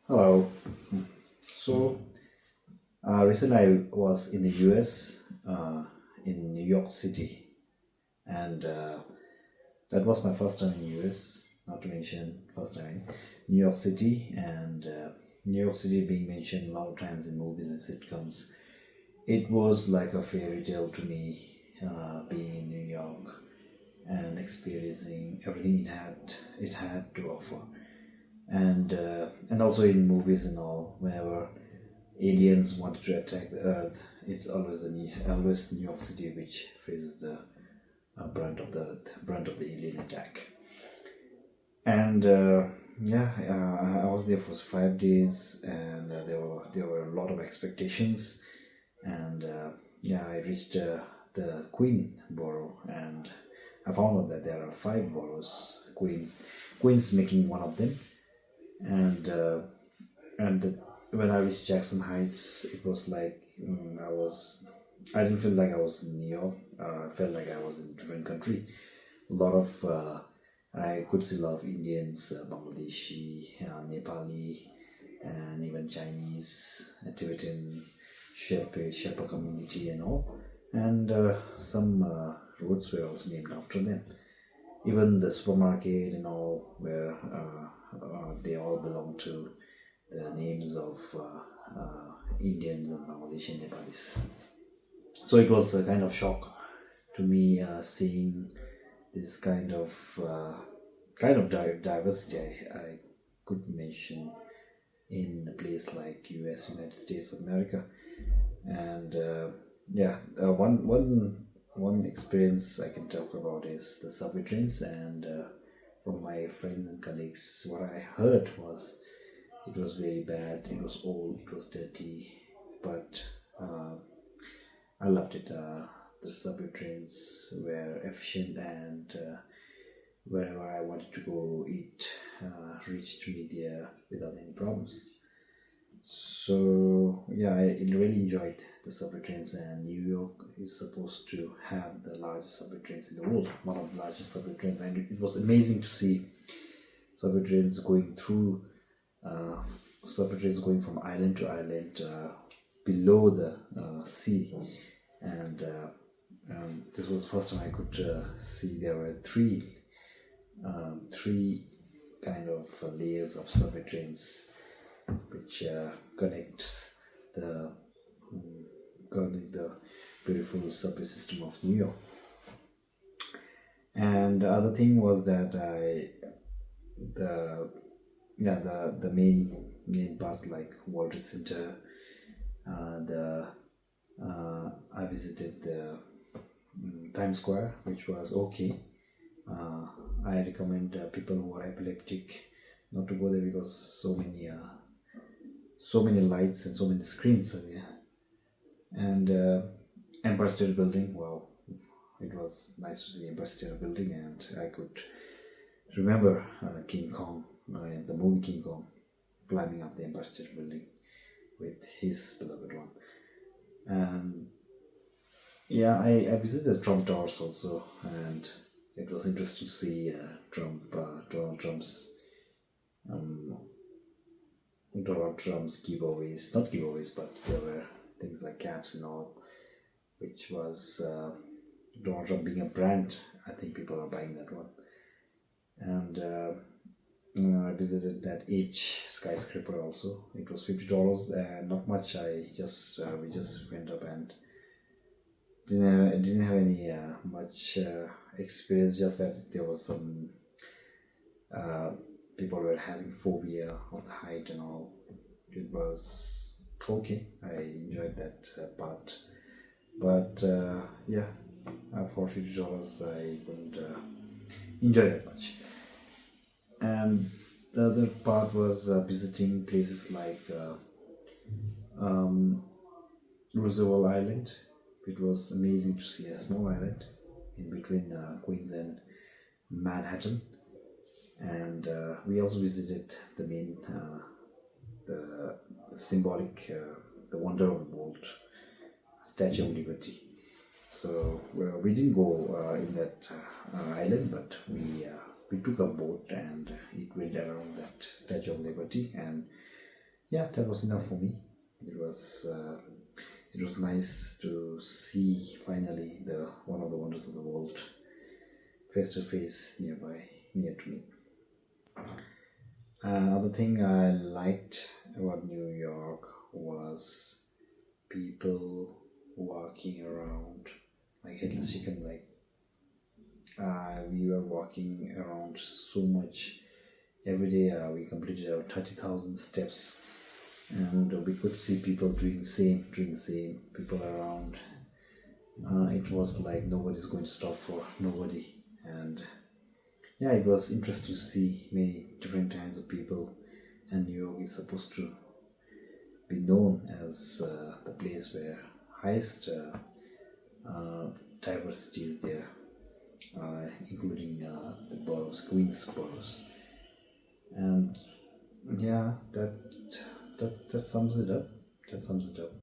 Hello. So, recently I was in the US, in New York City, and that was my first time in US. Not to mention first time in New York City, and New York City being mentioned a lot of times in movies and sitcoms. It was like a fairy tale to me, being in New York and experiencing everything it had to offer, and also in movies and all. Whenever aliens wanted to attack the Earth, it's always New York City which faces the brunt of the alien attack. And yeah, I was there for 5 days, and there were a lot of expectations. And yeah, I reached the Queen Borough, and I found out that there are five boroughs. Queen's making one of them, and when I reached Jackson Heights, it was like I didn't feel like I was in New York. I felt like I was in a different country. A lot of I could see a lot of Indians, Bangladeshi, Nepali, and even Chinese, Tibetan, Sherpa community, and all. And some roads were also named after them. Even the supermarket and all, where they all belong to the names of Indians and Bangladeshi and Nepalis. So it was a kind of shock to me, seeing this kind of diversity I could mention in a place like US, United States of America. And yeah, one experience I can talk about is the subway trains. And from my friends and colleagues, what I heard was it was very bad. It was old. It was dirty, but uh, I loved it. The subway trains were efficient, and wherever I wanted to go, it reached me there without any problems. So yeah, I really enjoyed the subway trains. And New York is supposed to have the largest subway trains in the world, one of the largest subway trains, and it was amazing to see subway trains going through uh, subway trains going from island to island, below the sea. And this was the first time I could see there were three kind of layers of subway trains which the connect the beautiful subway system of New York. And the other thing was that the the main parts like World Trade Center, the I visited the Times Square, which was okay. Uh, I recommend people who are epileptic not to go there, because so many lights and so many screens are there. And Empire State Building, wow, it was nice to see Empire State Building, and I could remember King Kong, in the movie King Kong, climbing up the Empire State Building with his beloved one. And yeah, I visited Trump Towers also, and it was interesting to see um, Donald Trump's giveaways, not giveaways, but there were things like caps and all, which was Donald Trump being a brand. I think people are buying that one. And I visited that H skyscraper also. It was $50 and not much. We just went up and didn't have any much experience. Just that there was some uh, people were having phobia of the height and all. It was okay. I enjoyed that part, but yeah, for $50 I couldn't enjoy that much. And the other part was visiting places like um, Roosevelt Island. It was amazing to see a small island in between Queens and Manhattan. And we also visited the main, the symbolic, the wonder of the world, Statue of Liberty. So well, we didn't go in that island, but we took a boat, and it went around that Statue of Liberty. And yeah, that was enough for me. It was it was nice to see finally the one of the wonders of the world face to face near to me. Another thing I liked about New York was people walking around like headless chicken. Like we were walking around so much every day. We completed our 30,000 steps, and we could see people doing the same. People around. It was like nobody's going to stop for nobody, and yeah, it was interesting to see many different kinds of people. And New York is supposed to be known as the place where highest diversity is there, including the boroughs, Queens boroughs, and yeah, that sums it up. That sums it up.